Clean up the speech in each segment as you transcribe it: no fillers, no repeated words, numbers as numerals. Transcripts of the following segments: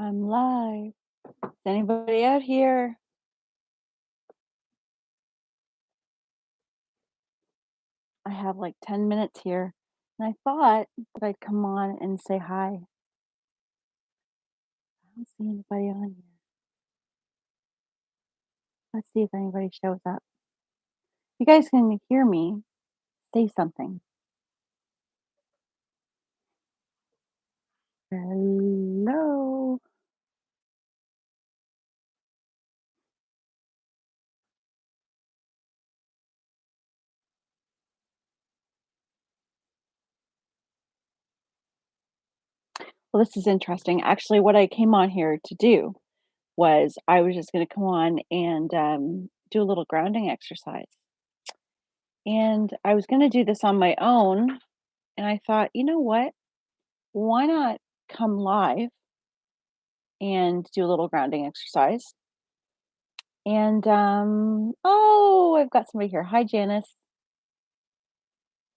I'm live. Is anybody out here? I have like 10 minutes here. And I thought that I'd come on and say hi. I don't see anybody on here. Let's see if anybody shows up. You guys can hear me. Say something. Hello. Well, this is interesting. Actually, what I came on here to do was I was just going to come on and do a little grounding exercise. And I was going to do this on my own. And I thought, you know what? Why not come live and do a little grounding exercise? And oh, I've got somebody here. Hi, Janice.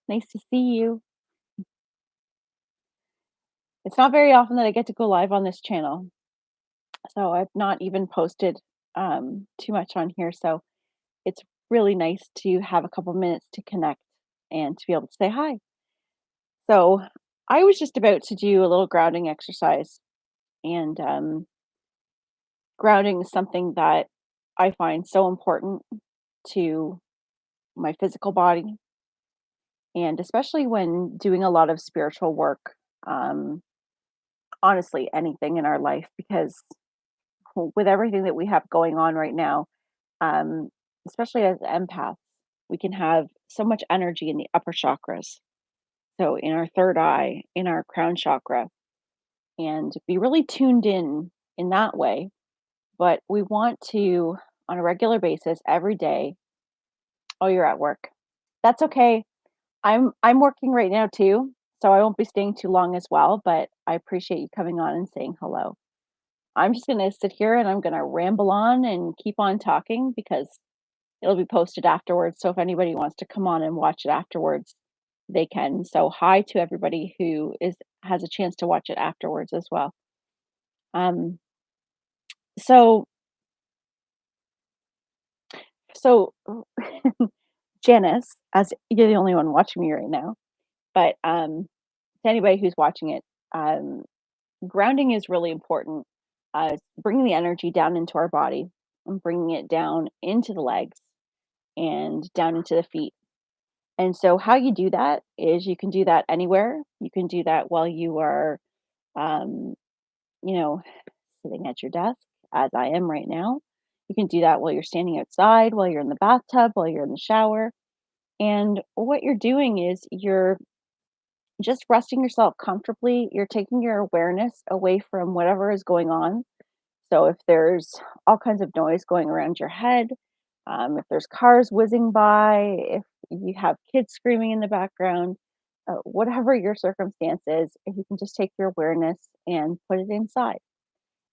Nice to see you. It's not very often that I get to go live on this channel, so I've not even posted too much on here. So it's really nice to have a couple minutes to connect and to be able to say hi. So I was just about to do a little grounding exercise, and grounding is something that I find so important to my physical body, and especially when doing a lot of spiritual work. Um, Honestly, anything in our life, because with everything that we have going on right now, um, especially as empaths, we can have so much energy in the upper chakras. So, in our third eye, in our crown chakra, and be really tuned in that way. But we want to, on a regular basis, every day. Oh, you're at work. That's okay. I'm working right now too, so I won't be staying too long as well, but I appreciate you coming on and saying hello. I'm just gonna sit here and I'm gonna ramble on and keep on talking because it'll be posted afterwards. So if anybody wants to come on and watch it afterwards, they can. So hi to everybody who is has a chance to watch it afterwards as well. Um, so so Janice, as you're the only one watching me right now, but to anybody who's watching it, um, grounding is really important. Bringing the energy down into our body and bringing it down into the legs and down into the feet. And so, how you do that is you can do that anywhere. You can do that while you are, um, you know, sitting at your desk, as I am right now. You can do that while you're standing outside, while you're in the bathtub, while you're in the shower. And what you're doing is you're just resting yourself comfortably. You're taking your awareness away from whatever is going on. So if there's all kinds of noise going around your head, if there's cars whizzing by, if you have kids screaming in the background, whatever your circumstances, if you can just take your awareness and put it inside.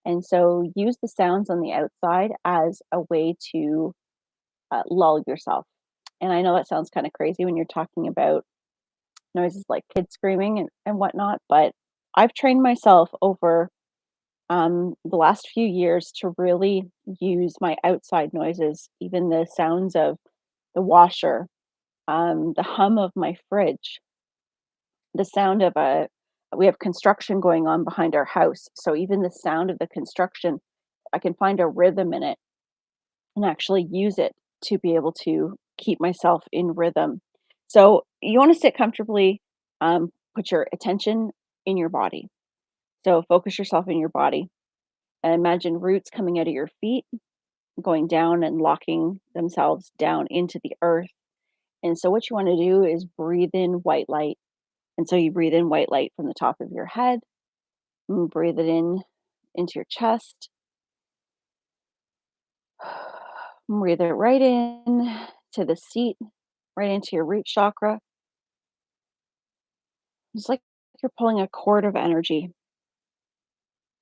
And so use the sounds on the outside as a way to lull yourself. And I know that sounds kind of crazy when you're talking about noises like kids screaming and whatnot, but I've trained myself over the last few years to really use my outside noises, even the sounds of the washer, the hum of my fridge, the sound of a we have construction going on behind our house. So even the sound of the construction, I can find a rhythm in it and actually use it to be able to keep myself in rhythm. So you want to sit comfortably, put your attention in your body. So focus yourself in your body and imagine roots coming out of your feet, going down and locking themselves down into the earth. And so what you want to do is breathe in white light. And so you breathe in white light from the top of your head, and breathe it in into your chest. Breathe it right in to the seat, right into your root chakra. It's like you're pulling a cord of energy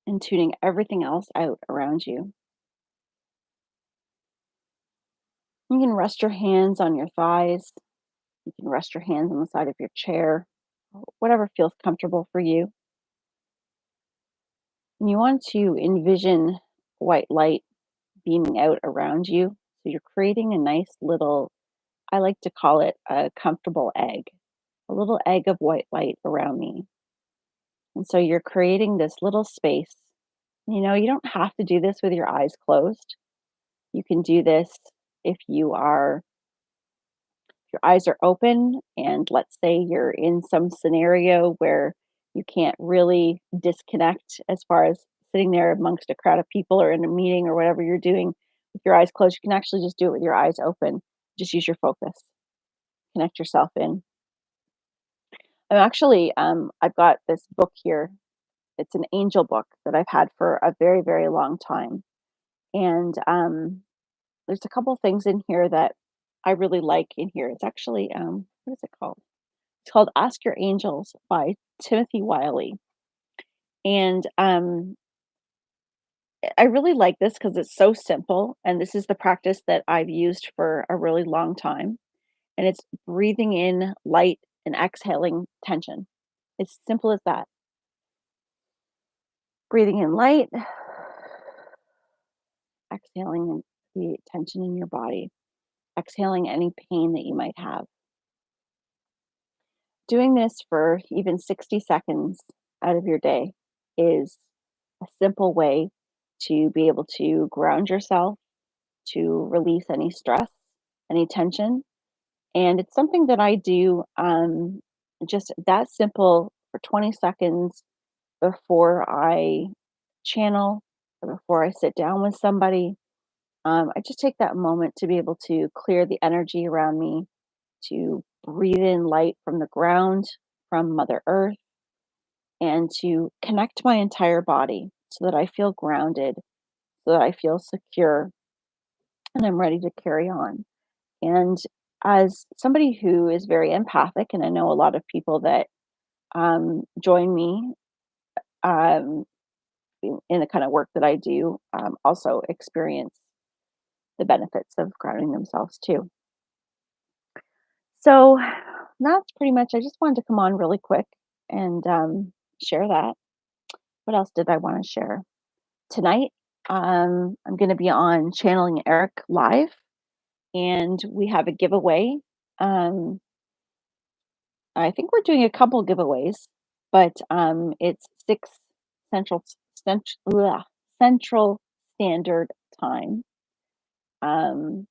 and tuning everything else out around you. You can rest your hands on your thighs. You can rest your hands on the side of your chair, whatever feels comfortable for you. And you want to envision white light beaming out around you. So you're creating a nice little, I like to call it a comfortable egg, a little egg of white light around me. And so you're creating this little space. You don't have to do this with your eyes closed. You can do this if your eyes are open and let's say you're in some scenario where you can't really disconnect as far as sitting there amongst a crowd of people or in a meeting or whatever you're doing with your eyes closed, you can actually just do it with your eyes open. Just use your focus, connect yourself in. I've got this book here. It's an angel book that I've had for a very, very long time. And there's a couple things in here that I really like in here. It's actually, what is it called? It's called Ask Your Angels by Timothy Wiley. And I really like this because it's so simple. And this is the practice that I've used for a really long time. And it's breathing in light and exhaling tension. It's simple as that. Breathing in light, exhaling the tension in your body, exhaling any pain that you might have. Doing this for even 60 seconds out of your day is a simple way to be able to ground yourself, to release any stress, any tension. And it's something that I do just that simple for 20 seconds before I channel or before I sit down with somebody. I just take that moment to be able to clear the energy around me, to breathe in light from the ground, from Mother Earth, and to connect my entire body so that I feel grounded, so that I feel secure, and I'm ready to carry on. And as somebody who is very empathic, and I know a lot of people that join me um, in the kind of work that I do, also experience the benefits of grounding themselves too. So that's pretty much, I just wanted to come on really quick and share that. What else did I want to share? Tonight, I'm going to be on Channeling Eric Live, and we have a giveaway. Um, I think we're doing a couple giveaways, but it's 6 Central Central Standard Time. Um,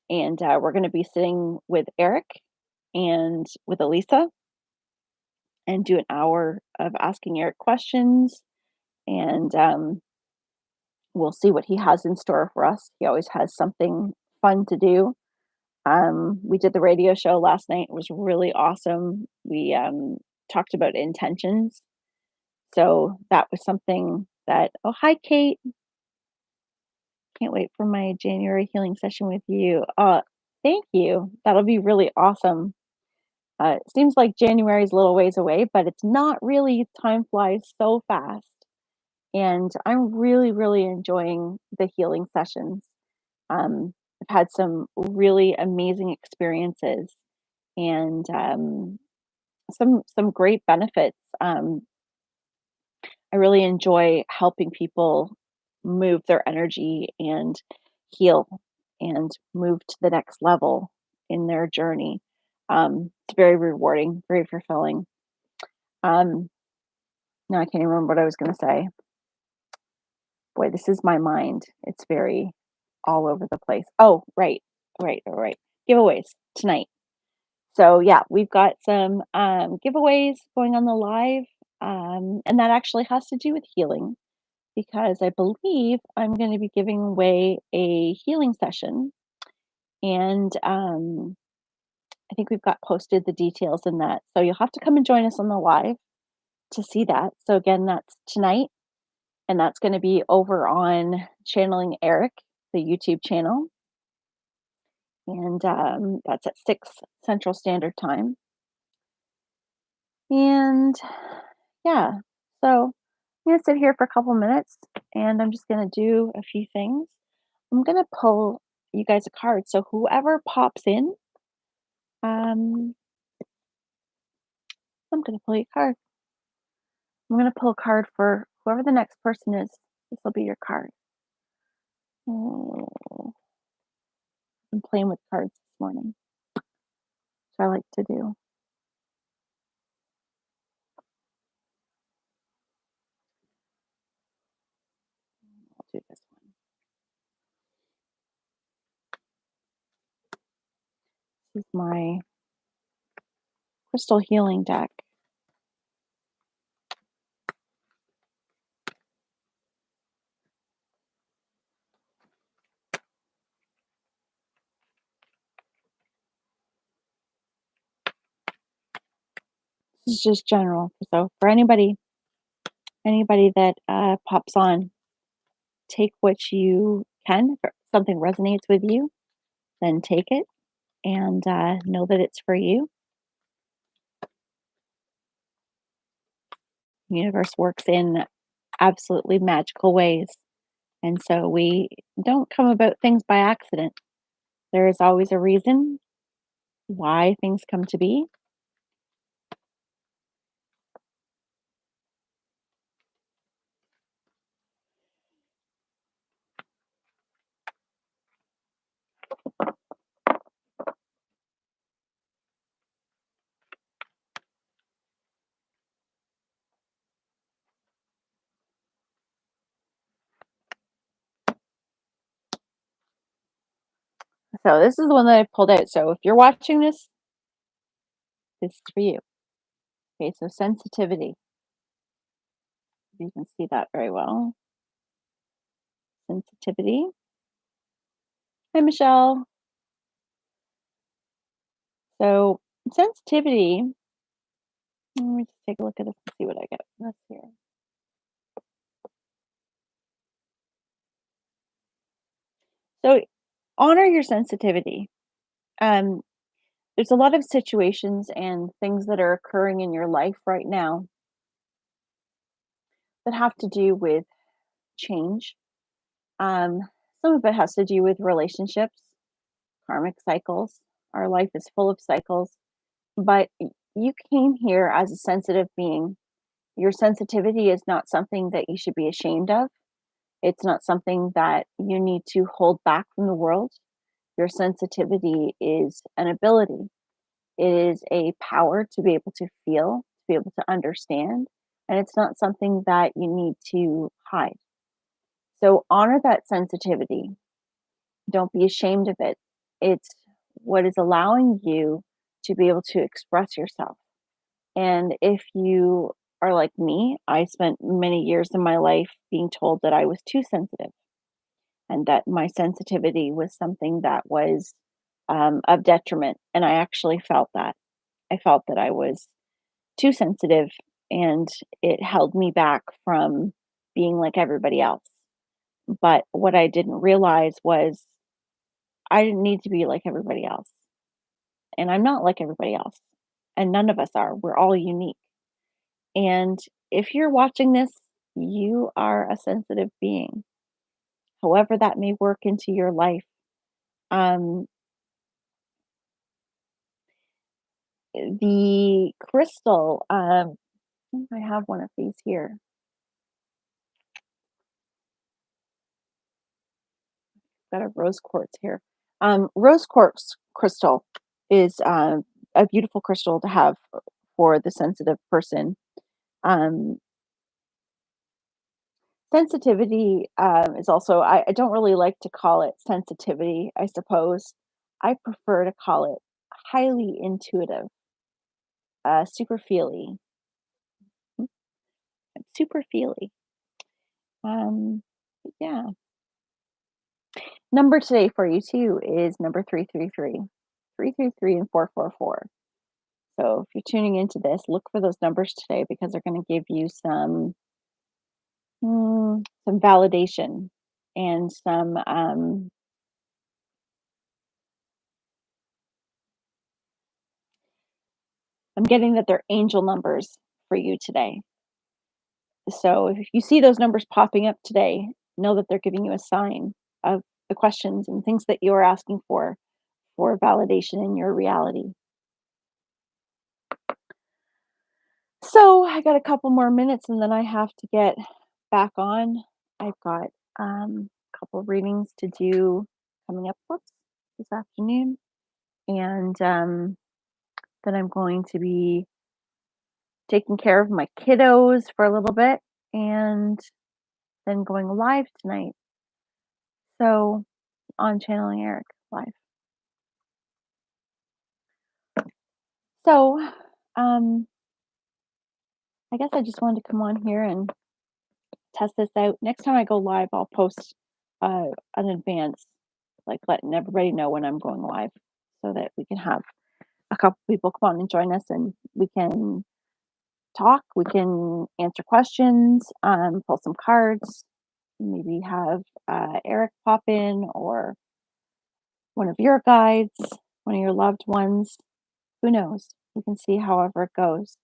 and we're going to be sitting with Eric and with Elisa and do an hour of asking Eric questions. And we'll see what he has in store for us. He always has something fun to do. We did the radio show last night. It was really awesome. We talked about intentions. So that was something that, oh, hi, Kate. Can't wait for my January healing session with you. Thank you. That'll be really awesome. It seems like January is a little ways away, but it's not really. Time flies so fast. And I'm really, really enjoying the healing sessions. I've had some really amazing experiences and some great benefits. I really enjoy helping people move their energy and heal and move to the next level in their journey. It's very rewarding, very fulfilling. Um, Now I can't even remember what I was going to say. Boy, this is my mind. It's very all over the place. Oh, right. Giveaways tonight. So yeah, we've got some giveaways going on the live, and that actually has to do with healing because I believe I'm going to be giving away a healing session, and I think we've got posted the details in that. So you'll have to come and join us on the live to see that. So again, that's tonight, and that's going to be over on Channeling Eric, the YouTube channel, and that's at 6 Central Standard Time. And yeah, so I'm going to sit here for a couple minutes and I'm just going to do a few things. I'm going to pull you guys a card. So whoever pops in, um, I'm going to pull you a card. I'm going to pull a card for whoever the next person is, this will be your card. Oh, I'm playing with cards this morning, which I like to do. I'll do this one. This is my crystal healing deck. This is just general. So for anybody that pops on, take what you can. If something resonates with you, then take it and know that it's for you. The universe works in absolutely magical ways. And so we don't come about things by accident. There is always a reason why things come to be. So this is the one that I pulled out. So if you're watching this, this is for you. Okay, so sensitivity. You can see that very well. Sensitivity. Hi, Michelle. So sensitivity, let me just take a look at this and see what I get. Let's here. So honor your sensitivity. Um, there's a lot of situations and things that are occurring in your life right now that have to do with change. Um, some of it has to do with relationships, karmic cycles. Our life is full of cycles, but you came here as a sensitive being. Your sensitivity is not something that you should be ashamed of. It's not something that you need to hold back from the world. Your sensitivity is an ability. It is a power to be able to feel, to be able to understand, and it's not something that you need to hide. So honor that sensitivity. Don't be ashamed of it. It's what is allowing you to be able to express yourself. And if you are like me, I spent many years in my life being told that I was too sensitive and that my sensitivity was something that was of detriment. And I actually felt that. I felt that I was too sensitive and it held me back from being like everybody else. But what I didn't realize was I didn't need to be like everybody else. And I'm not like everybody else. And none of us are. We're all unique. And if you're watching this, you are a sensitive being, however that may work into your life. Um, the crystal, I think I have one of these here. Got a rose quartz here. Rose quartz crystal is a beautiful crystal to have for the sensitive person. Um, sensitivity is also, I don't really like to call it sensitivity, I suppose. I prefer to call it highly intuitive, super feely, super feely. Um, yeah. Number today for you too is number 333, 333 and 444. So if you're tuning into this, look for those numbers today because they're going to give you some validation and some I'm getting that they're angel numbers for you today. So if you see those numbers popping up today, know that they're giving you a sign of the questions and things that you're asking for validation in your reality. So I got a couple more minutes and then I have to get back on. I've got a couple of readings to do coming up whoops, this afternoon. And then I'm going to be taking care of my kiddos for a little bit and then going live tonight. So on Channeling Eric live. So I guess I just wanted to come on here and test this out. Next time I go live, I'll post an advance, like letting everybody know when I'm going live so that we can have a couple people come on and join us and we can talk, we can answer questions, pull some cards, maybe have Eric pop in or one of your guides, one of your loved ones. Who knows? We can see however it goes.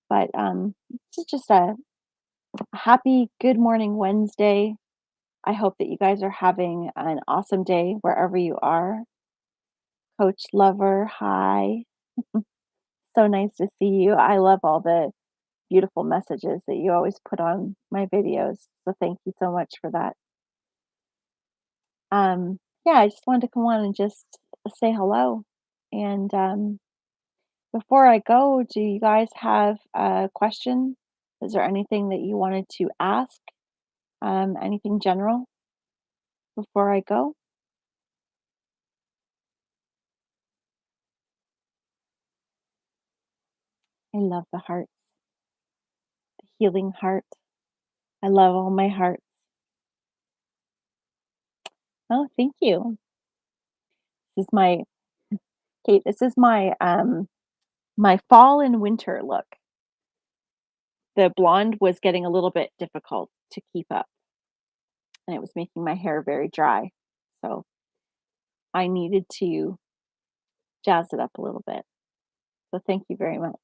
But this is just a happy good morning Wednesday. I hope that you guys are having an awesome day wherever you are. Coach Lover, hi. So nice to see you. I love all the beautiful messages that you always put on my videos. So thank you so much for that. Yeah, I just wanted to come on and just say hello. And before I go, do you guys have a question? Is there anything that you wanted to ask? Anything general before I go? I love the heart, the healing heart. I love all my hearts. Oh, thank you. This is my Kate, this is my fall and winter look. The blonde was getting a little bit difficult to keep up and it was making my hair very dry. So I needed to jazz it up a little bit. So thank you very much.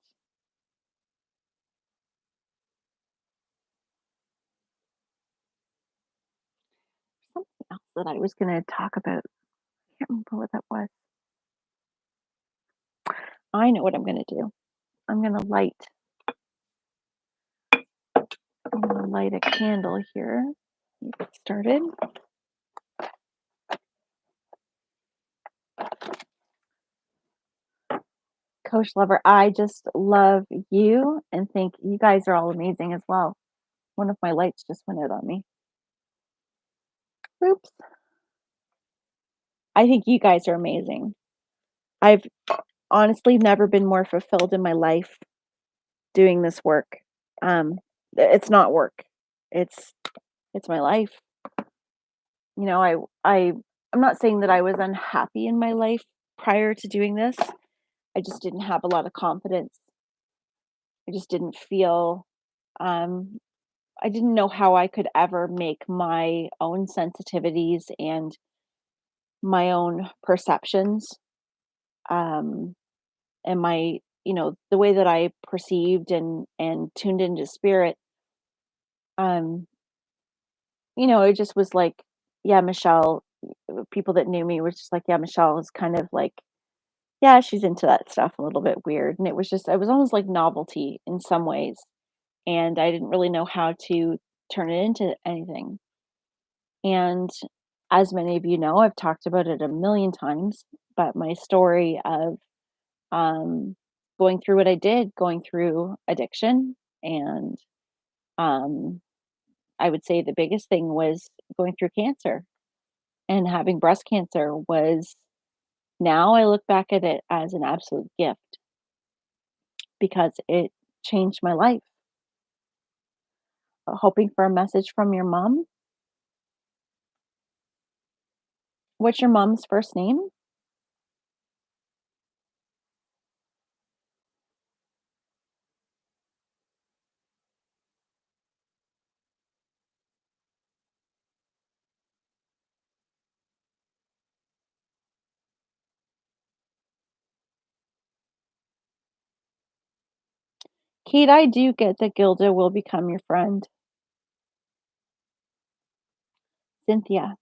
Something else that I was going to talk about. I can't remember what that was. I know what I'm going to do. I'm going to light. I'm going to light a candle here. Get started. Coach Lover, I just love you and think you guys are all amazing as well. One of my lights just went out on me. Oops. I think you guys are amazing. I've honestly never been more fulfilled in my life doing this work. It's not work. It's it's my life. You know, I'm not saying that I was unhappy in my life prior to doing this. I just didn't have a lot of confidence. I just didn't feel um I didn't know how I could ever make my own sensitivities and my own perceptions um and my the way that I perceived and tuned into spirit um it just was like yeah Michelle people that knew me were just like yeah Michelle is kind of like yeah she's into that stuff a little bit weird and it was almost like novelty in some ways and I didn't really know how to turn it into anything and as many of you know I've talked about it a million times but my story of um going through what I did going through addiction and um I would say the biggest thing was going through cancer and having breast cancer was now I look back at it as an absolute gift because it changed my life. Hoping for a message from your mom. What's your mom's first name? Kate, I do get that Gilda will become your friend. Cynthia.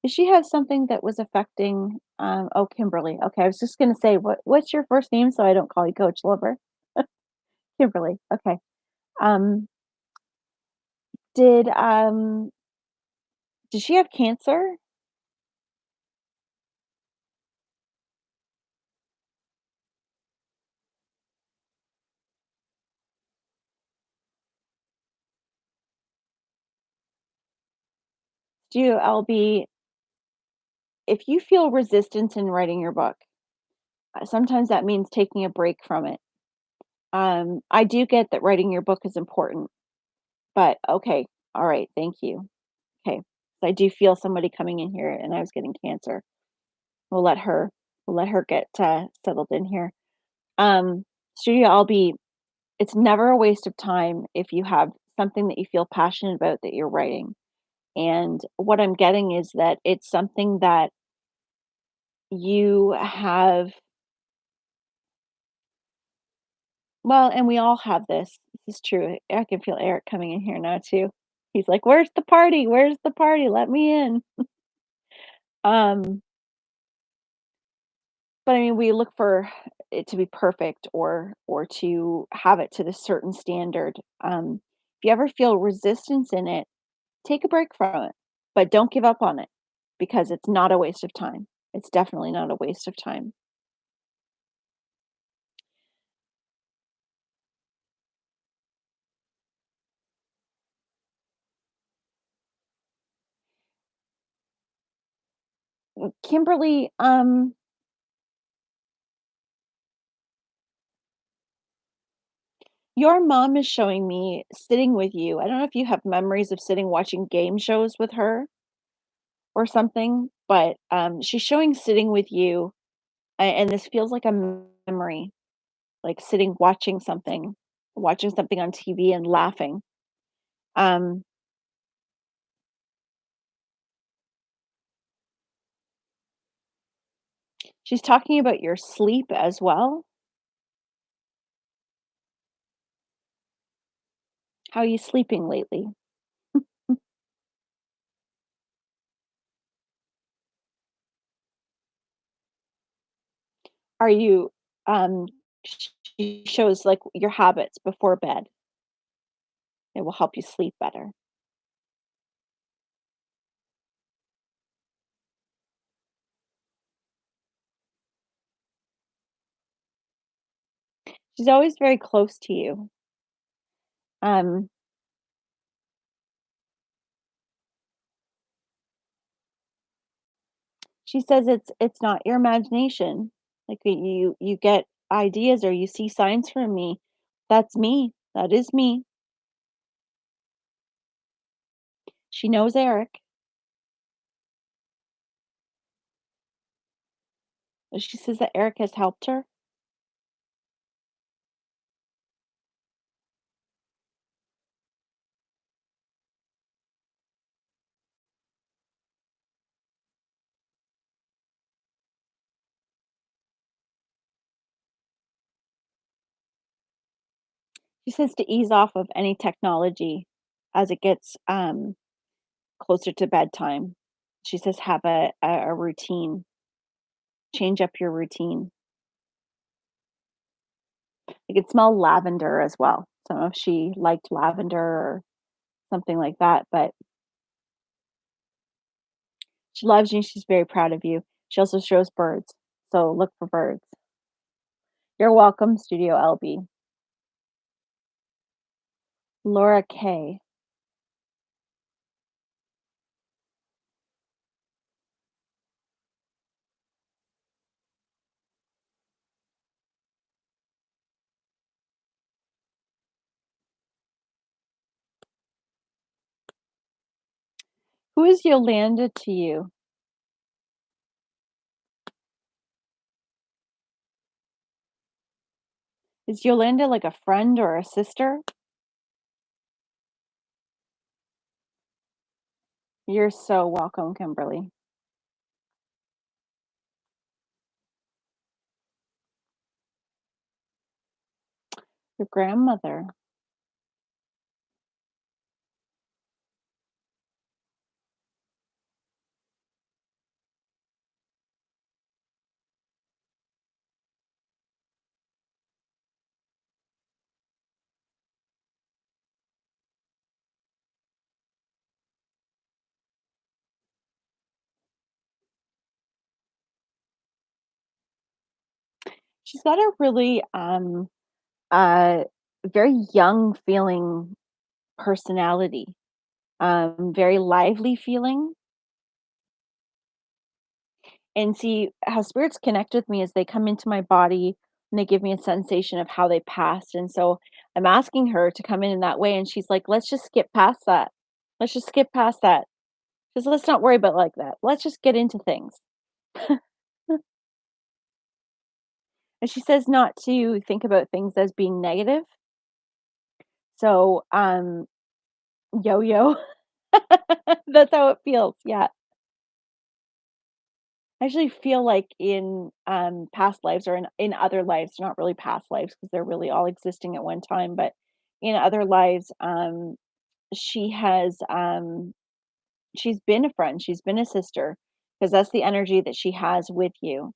Does she have something that was affecting, oh, Kimberly. Okay, I was just gonna say, what's your first name so I don't call you Coach Lover? Kimberly. Okay. Um, did did she have cancer? Do you, LB, if you feel resistance in writing your book, sometimes that means taking a break from it. I do get that writing your book is important, but okay, all right, thank you. Okay, so I do feel somebody coming in here, and I was getting cancer. We'll let her we'll let her get settled in here. Studio LB, it's never a waste of time if you have something that you feel passionate about that you're writing. And what I'm getting is that it's something that you have, well, and we all have this. This is true. I can feel Eric coming in here now too. He's like, "Where's the party? Where's the party? Let me in." Um, but I mean, we look for it to be perfect or to have it to the certain standard. If you ever feel resistance in it, take a break from it, but don't give up on it because it's not a waste of time. It's definitely not a waste of time. Kimberly, your mom is showing me sitting with you. I don't know if you have memories of sitting watching game shows with her or something, but she's showing sitting with you, and this feels like a memory, like sitting watching something on TV and laughing. Um, she's talking about your sleep as well. How are you sleeping lately? Are you, um, she shows like your habits before bed. It will help you sleep better. She's always very close to you. Um, she says it's not your imagination. Like you get ideas or you see signs from me. That's me. That is me. She knows Eric. She says that Eric has helped her. She says to ease off of any technology as it gets closer to bedtime. She says have a routine. Change up your routine. I could smell lavender as well. So I don't know if she liked lavender or something like that, but she loves you, she's very proud of you. She also shows birds, so look for birds. You're welcome, Studio LB. Laura K. Who is Yolanda to you? Is Yolanda like a friend or a sister? You're so welcome, Kimberly. Your grandmother. She's got a really, uh, very young feeling personality, very lively feeling. And see, how spirits connect with me is they come into my body and they give me a sensation of how they passed. And so I'm asking her to come in that way. And she's like, let's just skip past that. Let's just skip past that. Just let's not worry about like that. Let's just get into things. And she says not to think about things as being negative. So, yo yo. That's how it feels. Yeah. I actually feel like in past lives or in other lives, not really past lives because they're really all existing at one time, but in other lives, she has she's been a friend, she's been a sister, because that's the energy that she has with you.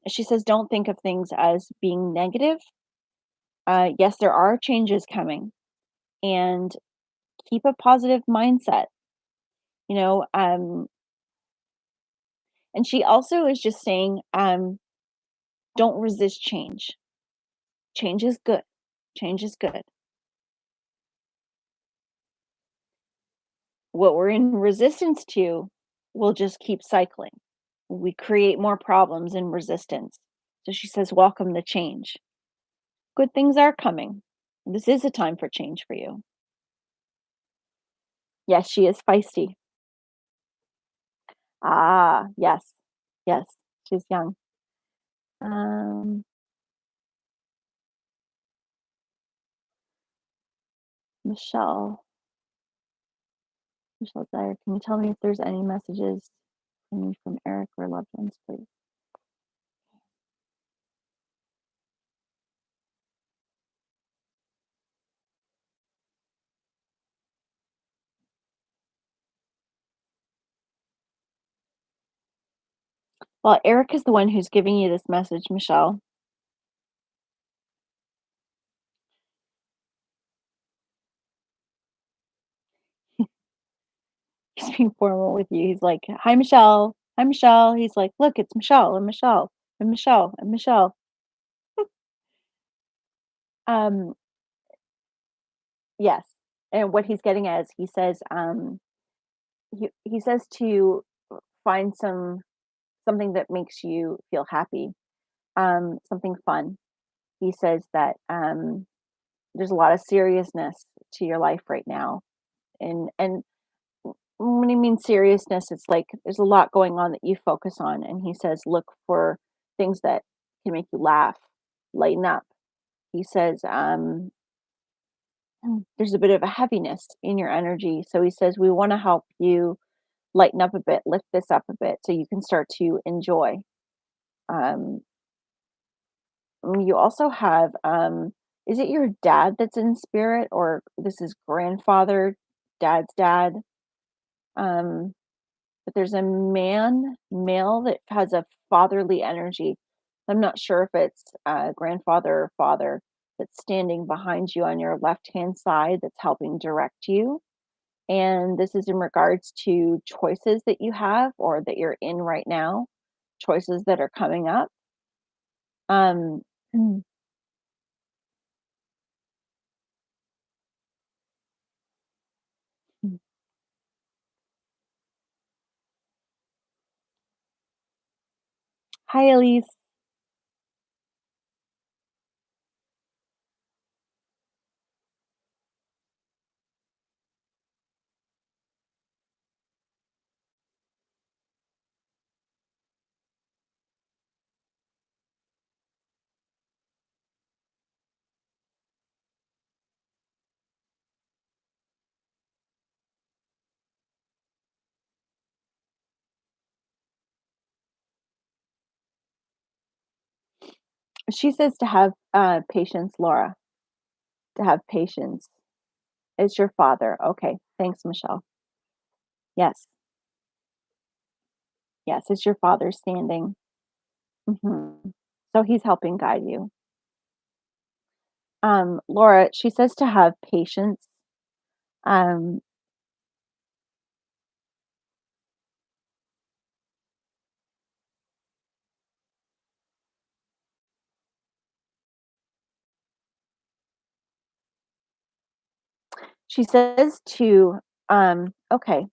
She says, don't think of things as being negative. Yes, there are changes coming, and keep a positive mindset. You know, and she also is just saying, don't resist change. Change is good. Change is good. What we're in resistance to will just keep cycling. We create more problems in resistance. So she says, welcome the change. Good things are coming. This is a time for change for you. Yes, she is feisty. Ah, yes. Yes, she's young. Um, Michelle. Michelle Dyer, can you tell me if there's any messages for me from Eric or loved ones, please? Well, Eric is the one who's giving you this message, Michelle. He's being formal with you. He's like, "Hi, Michelle. Hi, Michelle." He's like, "Look, it's Michelle and Michelle and Michelle and Michelle." Um, yes. And what he's getting at is he says to find something that makes you feel happy, something fun. He says that there's a lot of seriousness to your life right now, and when he means seriousness, it's like there's a lot going on that you focus on. And he says, look for things that can make you laugh, lighten up. He says, there's a bit of a heaviness in your energy. So he says, we want to help you lighten up a bit, lift this up a bit so you can start to enjoy. Um, you also have, is it your dad that's in spirit or this is grandfather, dad's dad? Um, but there's a male that has a fatherly energy. I'm not sure if it's grandfather or father that's standing behind you on your left hand side that's helping direct you. And this is in regards to choices that you have or that you're in right now, choices that are coming up. Um, mm, mm. Hi, Elise. She says to have patience, Laura, to have patience. It's your father. Okay. Thanks, Michelle. Yes. Yes. It's your father standing. So he's helping guide you. Laura, she says to have patience. Um, She says to, okay,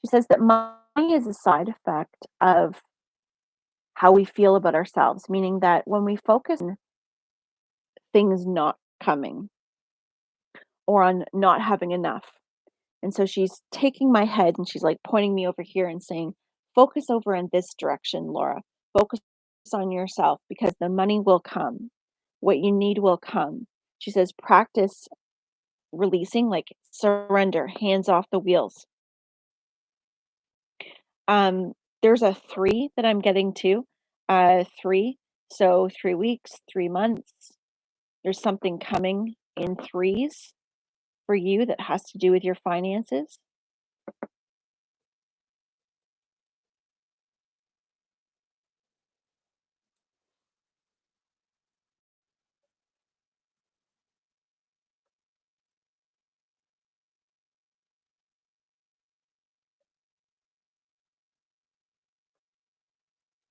she says that money is a side effect of how we feel about ourselves, meaning that when we focus on things not coming or on not having enough. And so she's taking my head and she's like pointing me over here and saying, focus over in this direction, Laura. Focus on yourself because the money will come. What you need will come. She says, practice releasing, like surrender, hands off the wheels. Um, there's a 3 that I'm getting to, 3. So 3 weeks, 3 months. There's something coming in threes for you that has to do with your finances.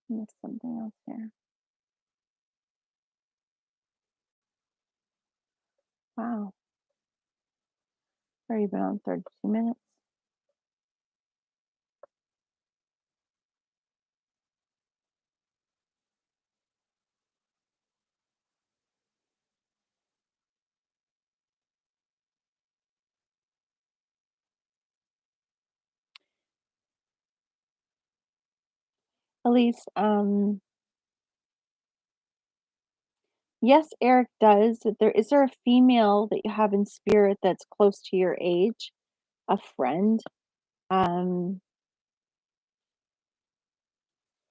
There's something else here. Wow. Already been on 32 minutes. Elise, yes, Eric does. There a female that you have in spirit that's close to your age? A friend? Um,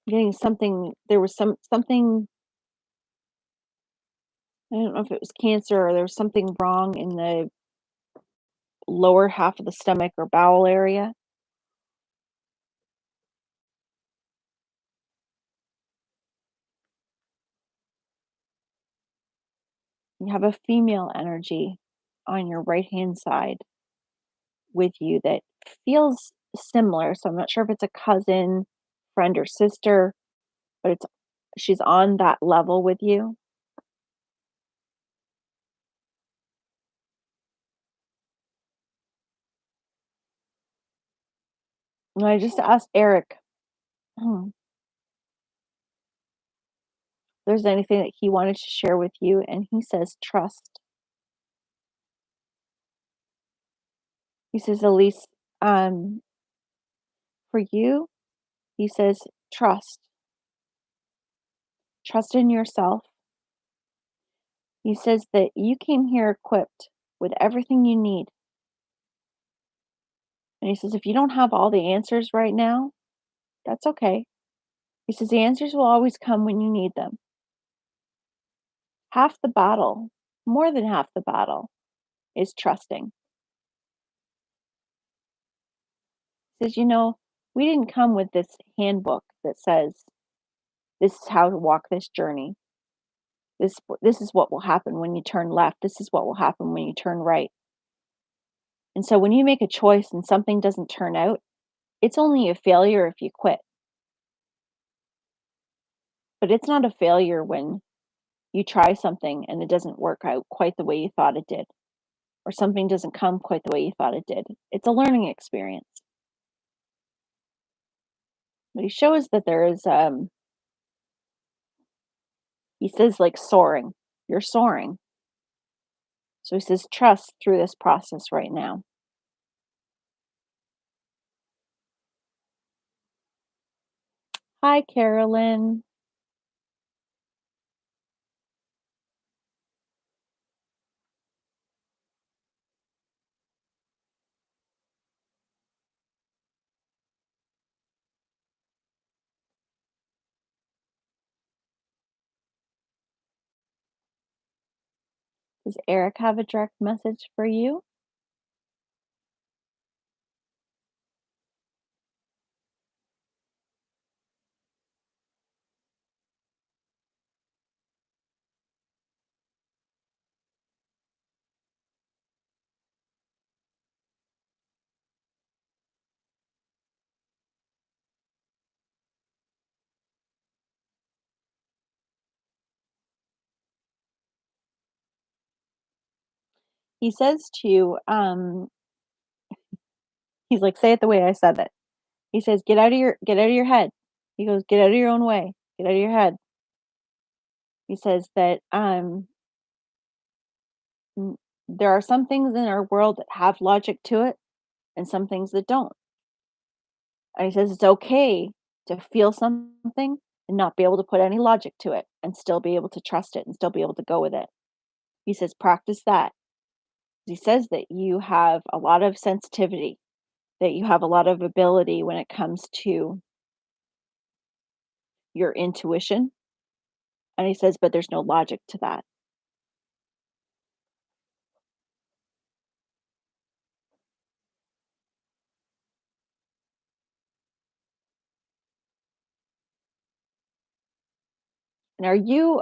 getting something there was something I don't know if it was cancer or there was something wrong in the lower half of the stomach or bowel area. You have a female energy on your right-hand side with you that feels similar. So I'm not sure if it's a cousin, friend, or sister, but she's on that level with you. And I just asked Eric if there's anything that he wanted to share with you, and he says trust. He says, Elise, um, for you, he says, trust. Trust in yourself. He says that you came here equipped with everything you need. And he says, if you don't have all the answers right now, that's okay. He says, the answers will always come when you need them. Half the battle, more than half the battle, is trusting. He says, we didn't come with this handbook that says this is how to walk this journey. This is what will happen when you turn left. This is what will happen when you turn right. And so when you make a choice and something doesn't turn out, it's only a failure if you quit. But it's not a failure when you try something and it doesn't work out quite the way you thought it did, or something doesn't come quite the way you thought it did. It's a learning experience. But he shows that there is, he says, like soaring. You're soaring. So he says, trust through this process right now. Hi, Carolyn. Does Eric have a direct message for you? he says to, he's like, "Say it the way I said it." He says, get out of your head." He goes, "Get out of your own way. Get out of your head." He says that, "N there are some things in our world that have logic to it and some things that don't." And he says, "It's okay to feel something and not be able to put any logic to it and still be able to trust it and still be able to go with it." He says, "Practice that." He says that you have a lot of sensitivity, that you have a lot of ability when it comes to your intuition, and he says, "But there's no logic to that." And are you,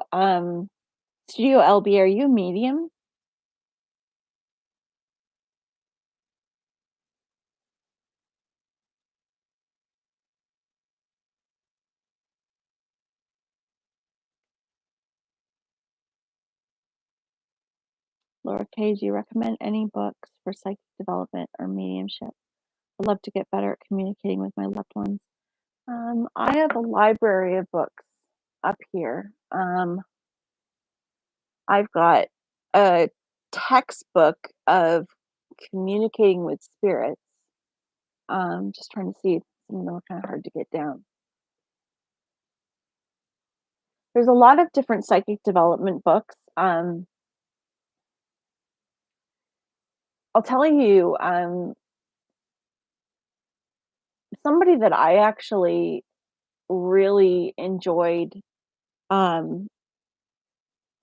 Studio LB, are you a medium? Laura K, do you recommend any books for psychic development or mediumship? I'd love to get better at communicating with my loved ones. I have a library of books up here. I've got a textbook of communicating with spirits. Just trying to see, some of them are kind of hard to get down. There's a lot of different psychic development books. I'll tell you, somebody that I actually really enjoyed um,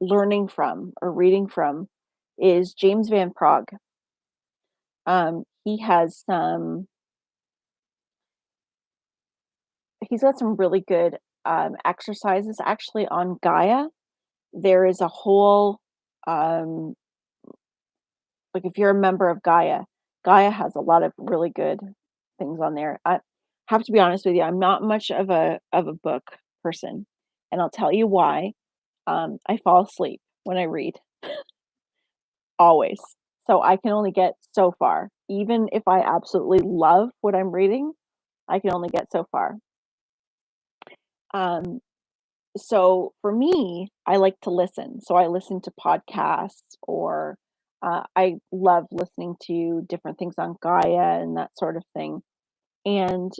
learning from or reading from is James Van Prague. He has he's got some really good exercises actually on Gaia. There is a whole um, like if you're a member of Gaia, Gaia has a lot of really good things on there. I have to be honest with you, I'm not much of a book person, and I'll tell you why. I fall asleep when I read, always. So I can only get so far. Even if I absolutely love what I'm reading, I can only get so far. Um, so for me, I like to listen. So I listen to podcasts or I love listening to different things on Gaia and that sort of thing. And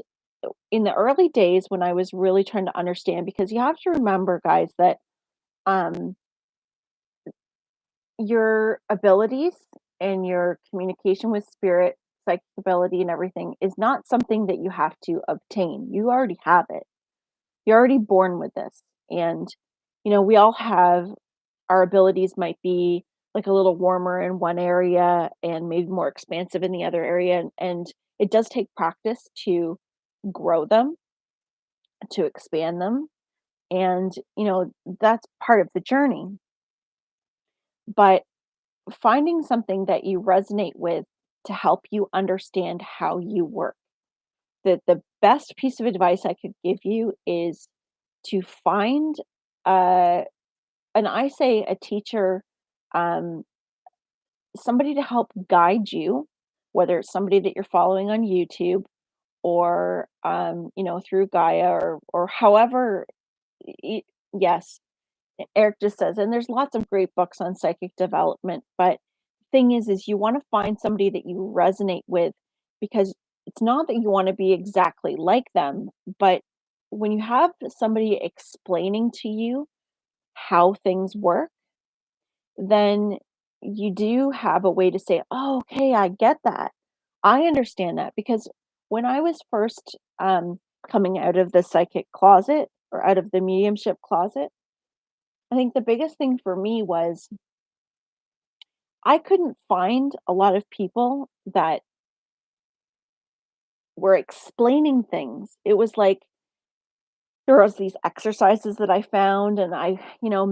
in the early days when I was really trying to understand, because you have to remember, guys, that um, your abilities and your communication with spirit, psychic ability, and everything is not something that you have to obtain. You already have it. You're already born with this. And, we all have our abilities might be like a little warmer in one area and maybe more expansive in the other area. And it does take practice to grow them, to expand them. And, that's part of the journey. But finding something that you resonate with to help you understand how you work. The best piece of advice I could give you is to find uh and I say a teacher, um, somebody to help guide you, whether it's somebody that you're following on YouTube or through Gaia or however. y- yes, Eric just says, and there's lots of great books on psychic development, but thing is you want to find somebody that you resonate with because it's not that you want to be exactly like them, but when you have somebody explaining to you how things work, then you do have a way to say, "Oh, okay, I get that. I understand that." Because when I was first coming out of the psychic closet or out of the mediumship closet, I think the biggest thing for me was I couldn't find a lot of people that were explaining things. It was like there was these exercises that I found and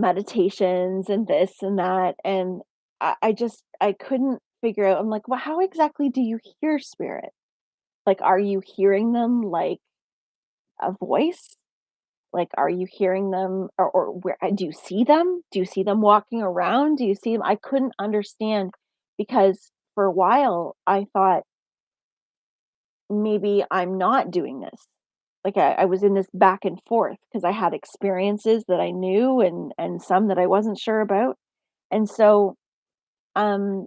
meditations and this and that. And I couldn't figure out, I'm like, well, how exactly do you hear spirit? Like, are you hearing them like a voice? Like, are you hearing them or where do you see them? Do you see them walking around? Do you see them? I couldn't understand because for a while I thought maybe I'm not doing this. Like I was in this back and forth because I had experiences that I knew and some that I wasn't sure about. And so um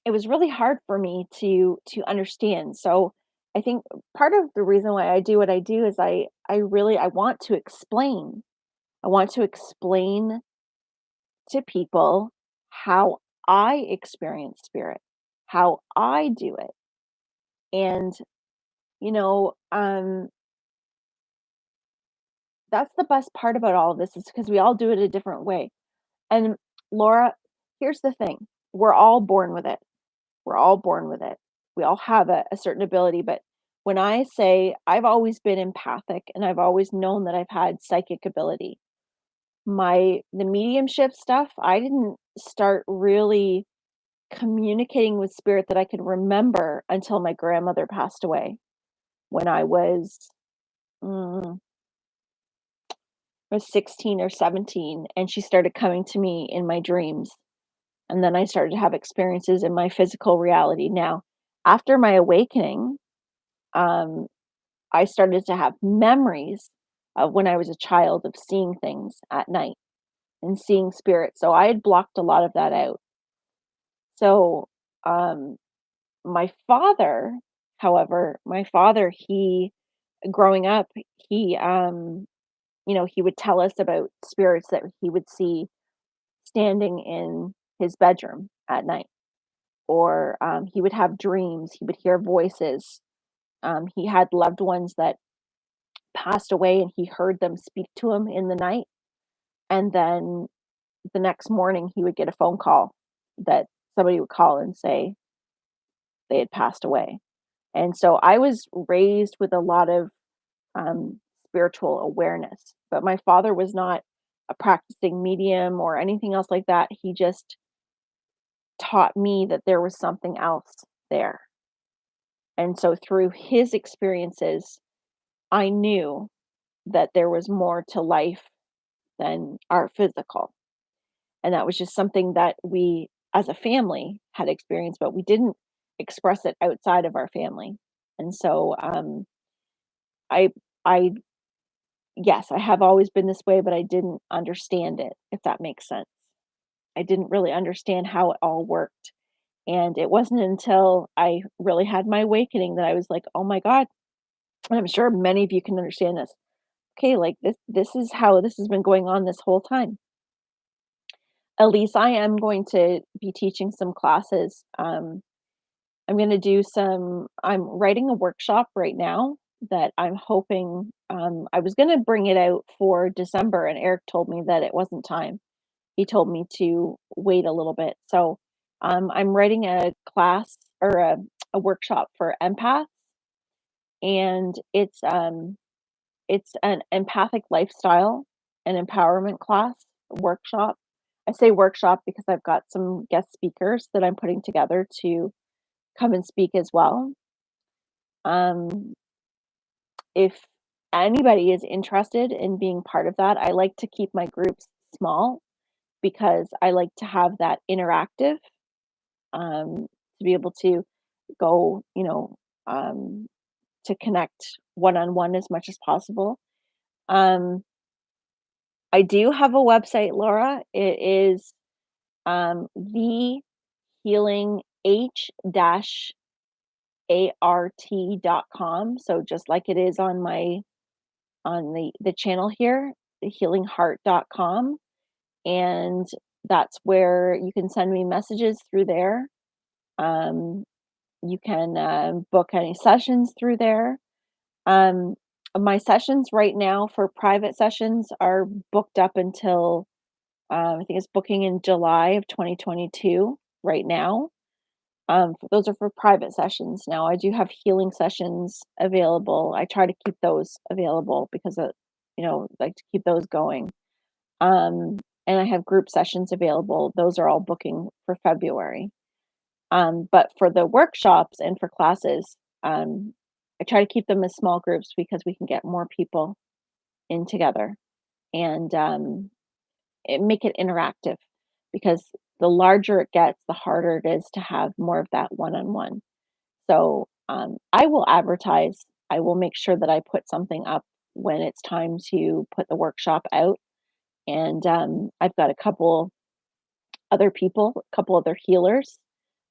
it was really hard for me to understand. So I think part of the reason why I do what I do is I want to explain. I want to explain to people how I experience spirit, how I do it. And you know, that's the best part about all of this is because we all do it a different way. And Laura, here's the thing. We're all born with it. We're all born with it. We all have a certain ability, but when I say I've always been empathic and I've always known that I've had psychic ability, the mediumship stuff, I didn't start really communicating with spirit that I could remember until my grandmother passed away when mm, I was 16 or 17, and she started coming to me in my dreams. And then I started to have experiences in my physical reality. Now, after my awakening, um, I started to have memories of when I was a child of seeing things at night and seeing spirits. So I had blocked a lot of that out. So um, my father, however, he growing up, he he would tell us about spirits that he would see standing in his bedroom at night, or he would have dreams. He would hear voices. He had loved ones that passed away, and he heard them speak to him in the night. And then the next morning, he would get a phone call that somebody would call and say they had passed away. And so I was raised with a lot of spiritual awareness, but my father was not a practicing medium or anything else like that. He just taught me that there was something else there. And so through his experiences, I knew that there was more to life than our physical. And that was just something that we as a family had experienced, but we didn't express it outside of our family. And so I I yes, I have always been this way, but I didn't understand it, if that makes sense. I didn't really understand how it all worked. And it wasn't until I really had my awakening that I was like, "Oh my god," and I'm sure many of you can understand this. Okay, like this is how this has been going on this whole time. At least I am going to be teaching some classes. I'm writing a workshop right now that I'm hoping I was going to bring it out for December, and Eric told me that it wasn't time. He told me to wait a little bit. So I'm writing a class or a workshop for empaths, and it's an empathic lifestyle and empowerment class workshop. I say workshop because I've got some guest speakers that I'm putting together to come and speak as well. Um, if anybody is interested in being part of that, I like to keep my groups small because I like to have that interactive, to be able to go, to connect one on one as much as possible. Um, I do have a website, Laura. It is the healing h dash art.com. So just like it is on the channel here, thehealingheart.com. And that's where you can send me messages through there. Um, you can book any sessions through there. Um, my sessions right now for private sessions are booked up until I think it's booking in July of 2022 right now. Those are for private sessions. Now, I do have healing sessions available. I try to keep those available because like to keep those going. Um, and I have group sessions available. Those are all booking for February. But for the workshops and for classes, I try to keep them as small groups because we can get more people in together and make it interactive because the larger it gets, the harder it is to have more of that one-on-one. So, I will advertise. I will make sure that I put something up when it's time to put the workshop out, and, I've got a couple other healers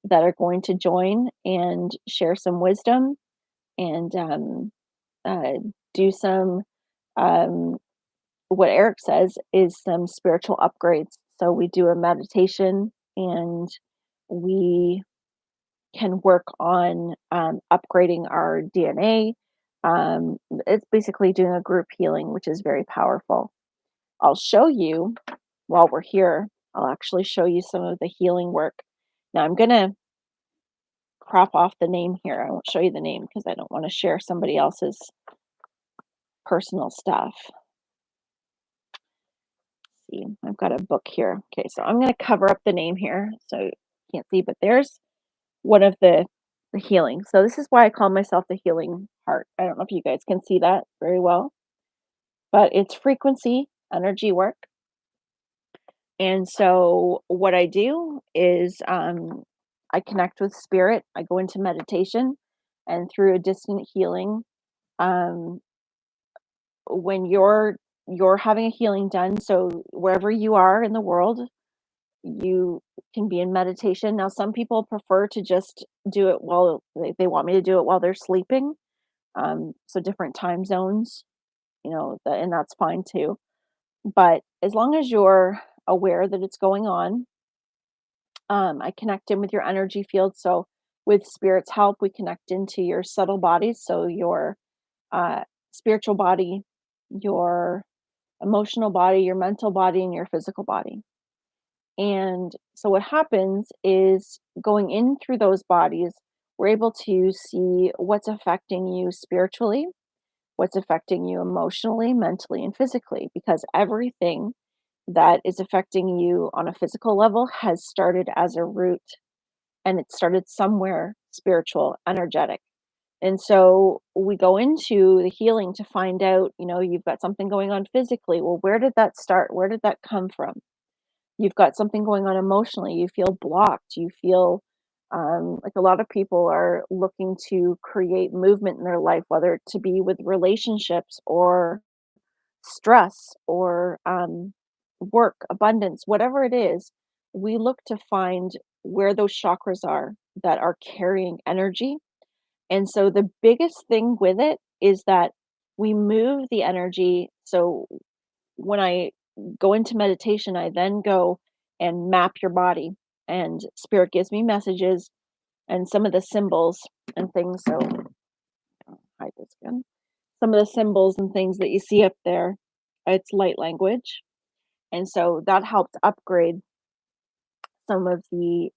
that are going to join and share some wisdom and, uh, do some, um what Eric says is some spiritual upgrades. So we do a meditation and we can work on upgrading our DNA. It's basically doing a group healing, which is very powerful. I'll show you while we're here, I'll actually show you some of the healing work. Now, I'm going to crop off the name here. I won't show you the name because I don't want to share somebody else's personal stuff. See, I've got a book here. Okay, so I'm going to cover up the name here so you can't see, but there's one of the healing. So this is why I call myself the healing heart. I don't know if you guys can see that very well, but it's frequency energy work. And so what I do is I connect with spirit. I go into meditation, and through a distant healing, um, when you're having a healing done, so wherever you are in the world, you can be in meditation. Now, some people prefer to just do it while they want me to do it while they're sleeping. So different time zones, and that's fine too. But as long as you're aware that it's going on, I connect in with your energy field. So with spirit's help, we connect into your subtle bodies. So your uh, spiritual body, your emotional body, your mental body, and your physical body. And so what happens is going in through those bodies, we're able to see what's affecting you spiritually, what's affecting you emotionally, mentally, and physically, because everything that is affecting you on a physical level has started as a root and it started somewhere spiritual, energetic. And so we go into the healing to find out, you've got something going on physically. Well, where did that start? Where did that come from? You've got something going on emotionally. You feel blocked. You feel like a lot of people are looking to create movement in their life, whether it to be with relationships or stress or work, abundance, whatever it is. We look to find where those chakras are that are carrying energy. And so the biggest thing with it is that we move the energy. So when I go into meditation, I then go and map your body, and spirit gives me messages and some of the symbols and things. So, hide this again. Some of the symbols and things that you see up there, it's light language. And so that helped upgrade some of the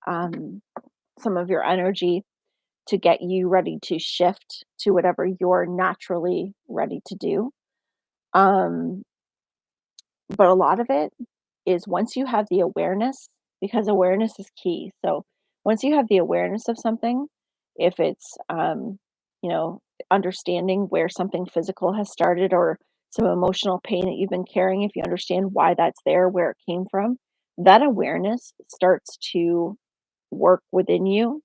some of your energy to get you ready to shift to whatever you're naturally ready to do. Um, but a lot of it is once you have the awareness, because awareness is key. So once you have the awareness of something, if it's you know, understanding where something physical has started or some emotional pain that you've been carrying, if you understand why that's there, where it came from, that awareness starts to work within you.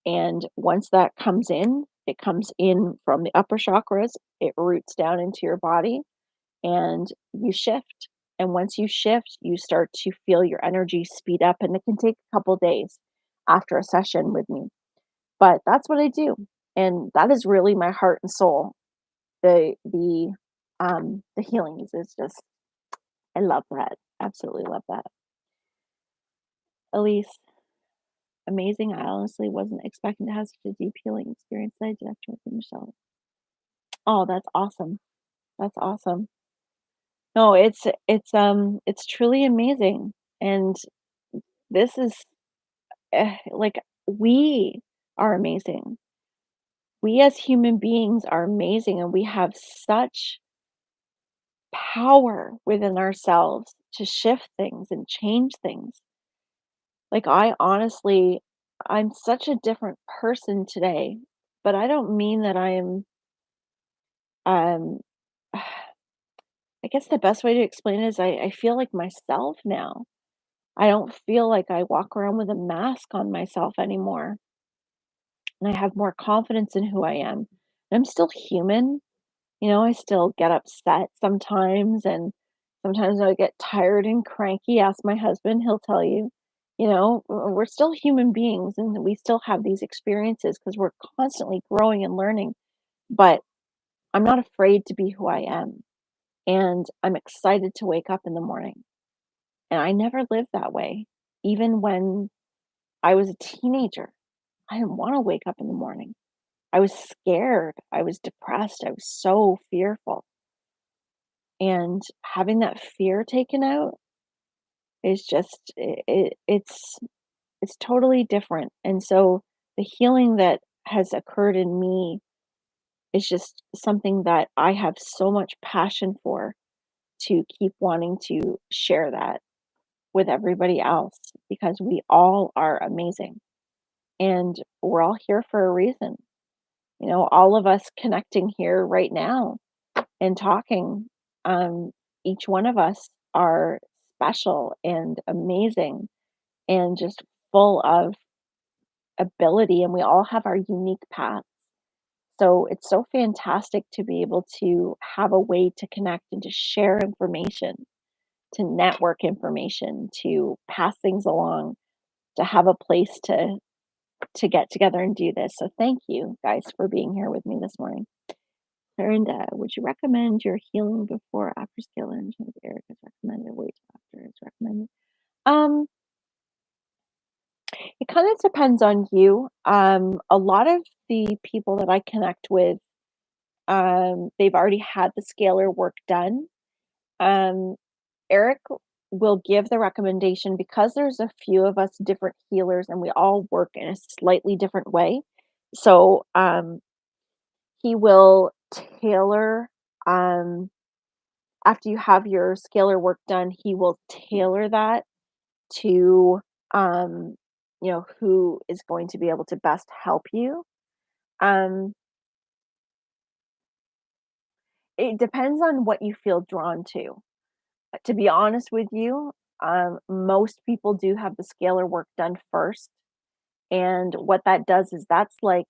And once that comes in, it comes in from the upper chakras, it roots down into your body and you shift. And once you shift, you start to feel your energy speed up, and it can take a couple days after a session with me. But that's what I do, and that is really my heart and soul. The healings is just I love that. Absolutely love that. Elise, amazing. I honestly wasn't expecting to have such a deep healing experience that I did after with Michelle. Oh, that's awesome. That's awesome. No, it's truly amazing. And this is like we are amazing. We as human beings are amazing and we have such power within ourselves to shift things and change things. Like I'm such a different person today, but I don't mean that um I guess the best way to explain it is I feel like myself now. I don't feel like I walk around with a mask on myself anymore, and I have more confidence in who I am. I'm still human, I still get upset sometimes, and sometimes I get tired and cranky. Ask my husband, he'll tell you. We're still human beings and we still have these experiences because we're constantly growing and learning. But I'm not afraid to be who I am. And I'm excited to wake up in the morning. And I never lived that way. Even when I was a teenager, I didn't want to wake up in the morning. I was scared. I was depressed. I was so fearful. And having that fear taken out is just it's totally different. And so the healing that has occurred in me is just something that I have so much passion for to keep wanting to share that with everybody else because we all are amazing and we're all here for a reason. All of us connecting here right now and talking, um, each one of us are special and amazing and just full of ability, and we all have our unique paths. So it's so fantastic to be able to have a way to connect and to share information, to network information, to pass things along, to have a place to get together and do this. So thank you guys for being here with me this morning. And would you recommend your healing before or after skill engine? If Eric is recommended, wait till after it's recommended. Um, it kind of depends on you. A lot of the people that I connect with, they've already had the scalar work done. Um, Eric will give the recommendation because there's a few of us different healers and we all work in a slightly different way. So he will tailor um, after you have your scalar work done, he will tailor that to who is going to be able to best help you. Um, it depends on what you feel drawn to. To be honest with you, most people do have the scalar work done first, and what that does is that's like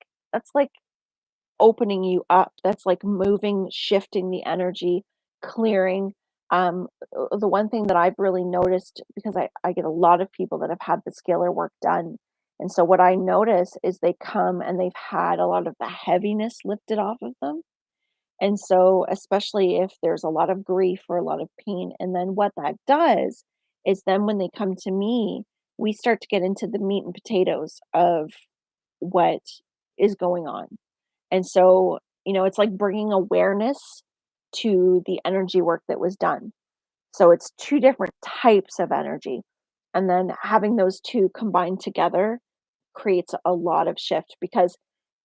opening you up. That's like moving, shifting the energy, clearing. The one thing that I've really noticed because I get a lot of people that have had the scalar work done. And so what I notice is they come and they've had a lot of the heaviness lifted off of them. And so, especially if there's a lot of grief or a lot of pain, and then what that does is then when they come to me, we start to get into the meat and potatoes of what is going on. And so, it's like bringing awareness to the energy work that was done. So it's two different types of energy. And then having those two combined together creates a lot of shift because,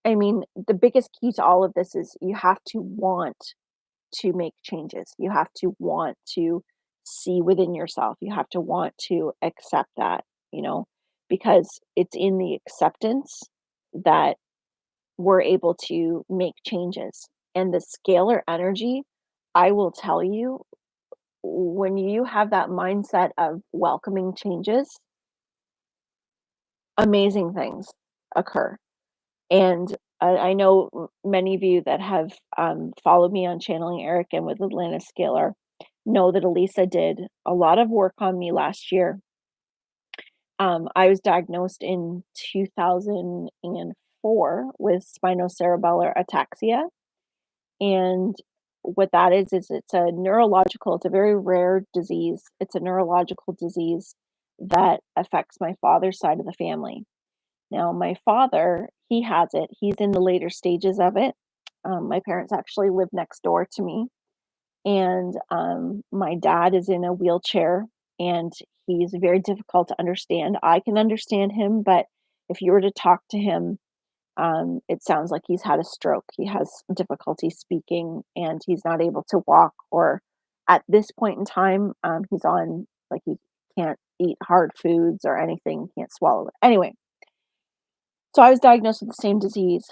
I mean, the biggest key to all of this is you have to want to make changes. You have to want to see within yourself. You have to want to accept that, you know, because it's in the acceptance that we're able to make changes. And the scalar energy, I will tell you, when you have that mindset of welcoming changes, amazing things occur. And I know many of you that have followed me on Channeling Eric and with Atlanta Scalar know that Elisa did a lot of work on me last year. I was diagnosed in 2004 with spinocerebellar ataxia. And what that is it's a very rare disease. It's a neurological disease that affects my father's side of the family. Now, my father, he has it. He's in the later stages of it. My parents actually live next door to me, and my dad is in a wheelchair, and he's very difficult to understand. I can understand him, but if you were to talk to him, it sounds like he's had a stroke. He has difficulty speaking, and he's not able to walk. Or at this point in time, he's on like he can't eat hard foods or anything. Can't swallow it. Anyway, so I was diagnosed with the same disease.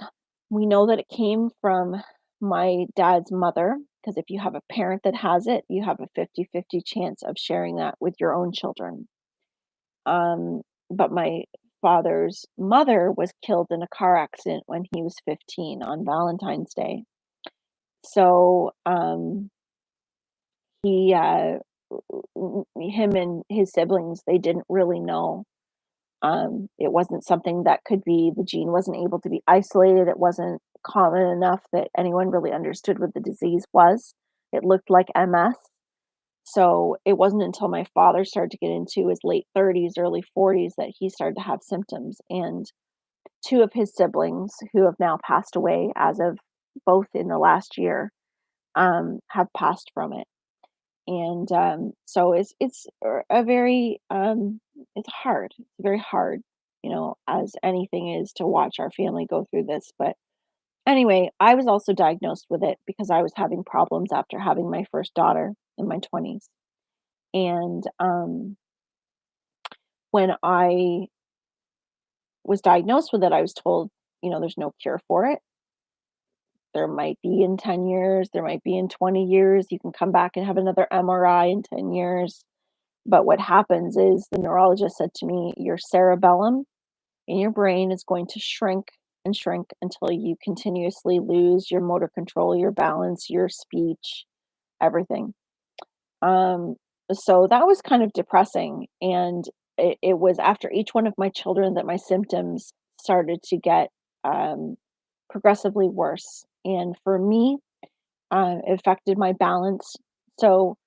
We know that it came from my dad's mother, because if you have a parent that has it, you have a 50-50 chance of sharing that with your own children. Um, but my father's mother was killed in a car accident when he was 15 on Valentine's Day. So, he, him and his siblings, they didn't really know. It wasn't something that could be the gene wasn't able to be isolated. It wasn't common enough that anyone really understood what the disease was. It looked like MS. So it wasn't until my father started to get into his late 30s, early 40s that he started to have symptoms. And two of his siblings, who have now passed away as of both in the last year, have passed from it. And so a very it's hard. It's very hard, as anything is to watch our family go through this. But anyway, I was also diagnosed with it because I was having problems after having my first daughter in my 20s. And when I was diagnosed with it, I was told, there's no cure for it. There might be in 10 years, there might be in 20 years. You can come back and have another MRI in 10 years. But what happens is the neurologist said to me, your cerebellum in your brain is going to shrink and shrink until you continuously lose your motor control, your balance, your speech, everything. Um, so that was kind of depressing. And it was after each one of my children that my symptoms started to get progressively worse. And for me, it affected my balance. So,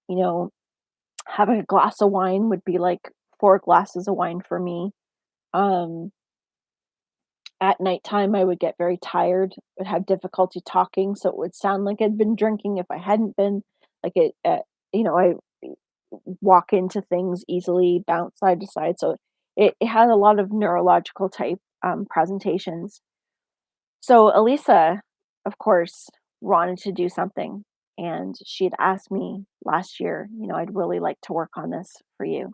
you know, having a glass of wine would be like 4 glasses of wine for me. Um, at nighttime, I would get very tired, would have difficulty talking, so it would sound like I'd been drinking if I hadn't been. Like I walk into things easily, bounce side to side. So it had a lot of neurological type presentations. So Elisa, of course, wanted to do something. And she had asked me last year, I'd really like to work on this for you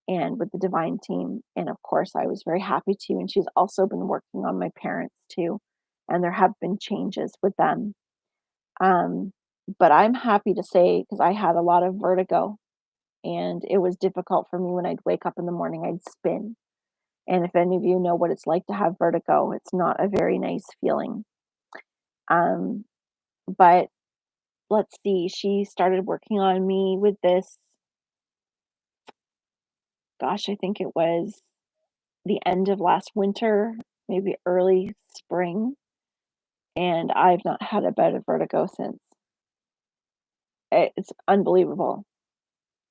and with the divine team. And of course, I was very happy to. And she's also been working on my parents too. And there have been changes with them. Um, but I'm happy to say, because I had a lot of vertigo and it was difficult for me when I'd wake up in the morning, I'd spin. And if any of you know what it's like to have vertigo, it's not a very nice feeling. Um, but let's see, she started working on me with this, gosh, I think it was the end of last winter, maybe early spring, and I've not had a bout of vertigo since. It's unbelievable.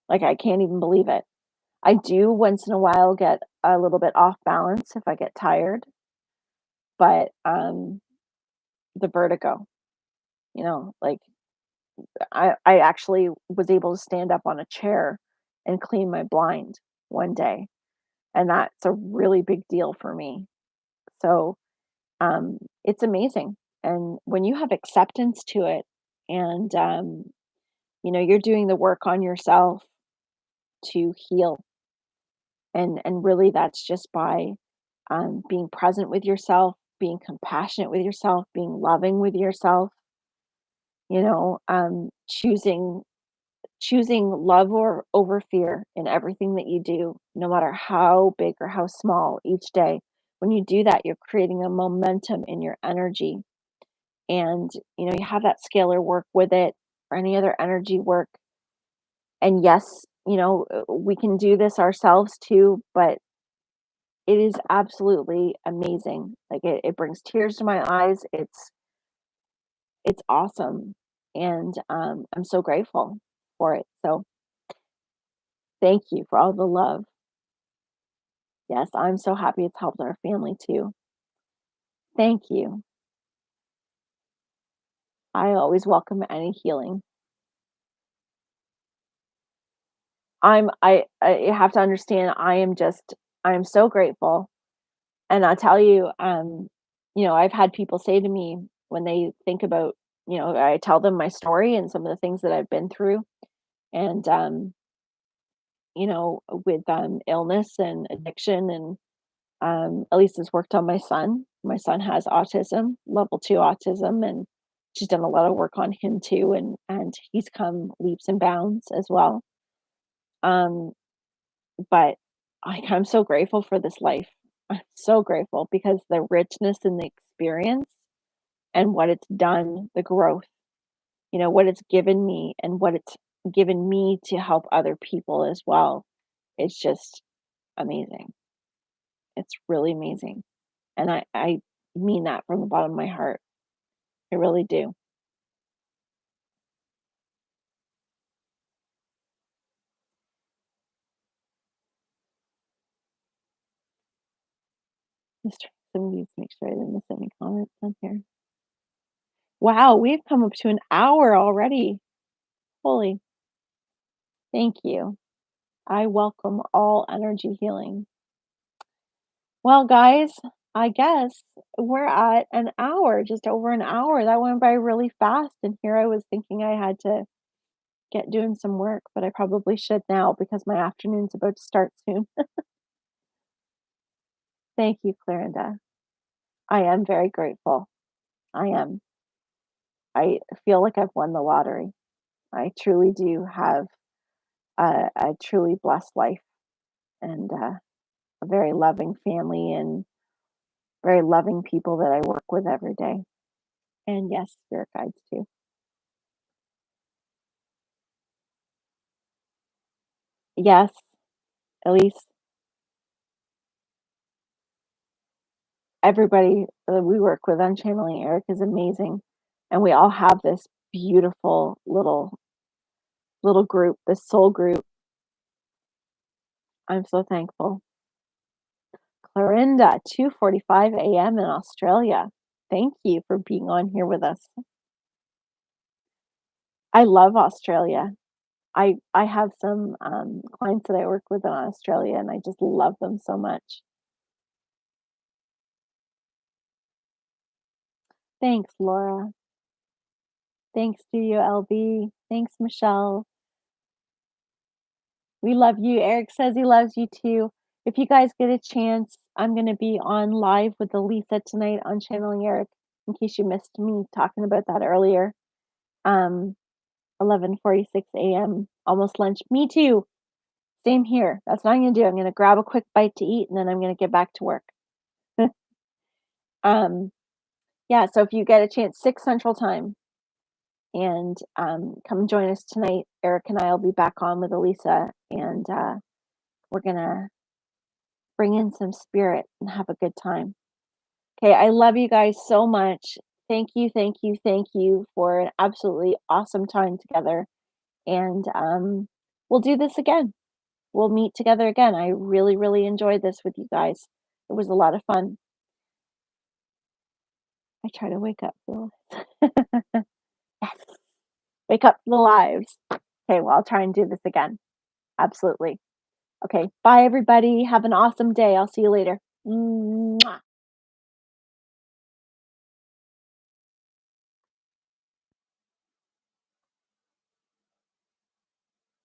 Like, I can't even believe it. I do once in a while get a little bit off balance if I get tired, but, the vertigo, like, I actually was able to stand up on a chair and clean my blind one day, and that's a really big deal for me. So, it's amazing, and when you have acceptance to it and, you're doing the work on yourself to heal, and really that's just by, being present with yourself, being compassionate with yourself, being loving with yourself, choosing love or over fear in everything that you do, no matter how big or how small each day. When you do that, you're creating a momentum in your energy. And, you have that scalar work with it or any other energy work. And yes, we can do this ourselves too, but it is absolutely amazing. Like it brings tears to my eyes. It's awesome. And I'm so grateful for it. So thank you for all the love. Yes, I'm so happy it's helped our family too. Thank you. I always welcome any healing. I have to understand I am so grateful. And I'll tell you, I've had people say to me when they think about, I tell them my story and some of the things that I've been through and with illness and addiction and at least it's worked on my son. My son has autism, level 2 autism, and she's done a lot of work on him too, and he's come leaps and bounds as well. Um, but I'm so grateful for this life. I'm so grateful because the richness and the experience and what it's done, the growth, what it's given me and what it's given me to help other people as well. It's just amazing. It's really amazing. And I mean that from the bottom of my heart. I really do. Just trying some of these to make sure I didn't miss any comments on here. Wow, we've come up to an hour already. Holy, thank you. I welcome all energy healing. Well, guys, I guess we're at an hour, just over an hour. That went by really fast. And here I was thinking I had to get doing some work, but I probably should now because my afternoon's about to start soon. Thank you, Clarinda. I am very grateful. I am. I feel like I've won the lottery. I truly do have a truly blessed life and a very loving family and very loving people that I work with every day. And yes, spirit guides too. Yes, at least everybody that we work with on channeling Eric is amazing. And we all have this beautiful little group, this soul group. I'm so thankful. Clarinda, 2:45 a.m. in Australia. Thank you for being on here with us. I love Australia. I have some clients that I work with in Australia, and I just love them so much. Thanks, Laura. Thanks, Studio LB. Thanks, Michelle. We love you. Eric says he loves you too. If you guys get a chance, I'm going to be on live with Elisa tonight on Channeling Eric. In case you missed me talking about that earlier. 11:46 a.m. Almost lunch. Me too. Same here. That's what I'm going to do. I'm going to grab a quick bite to eat, and then I'm going to get back to work. um, yeah. So if you get a chance, 6 Central Time, and come join us tonight. Eric and I will be back on with Elisa, and we're gonna bring in some spirit and have a good time. Okay, I love you guys so much. Thank you, thank you, thank you for an absolutely awesome time together. And we'll do this again. We'll meet together again. I really, really enjoyed this with you guys. It was a lot of fun. I try to wake up, Phil. Yes, wake up to the lives. Okay, well, I'll try and do this again. Absolutely. Okay, bye everybody. Have an awesome day. I'll see you later.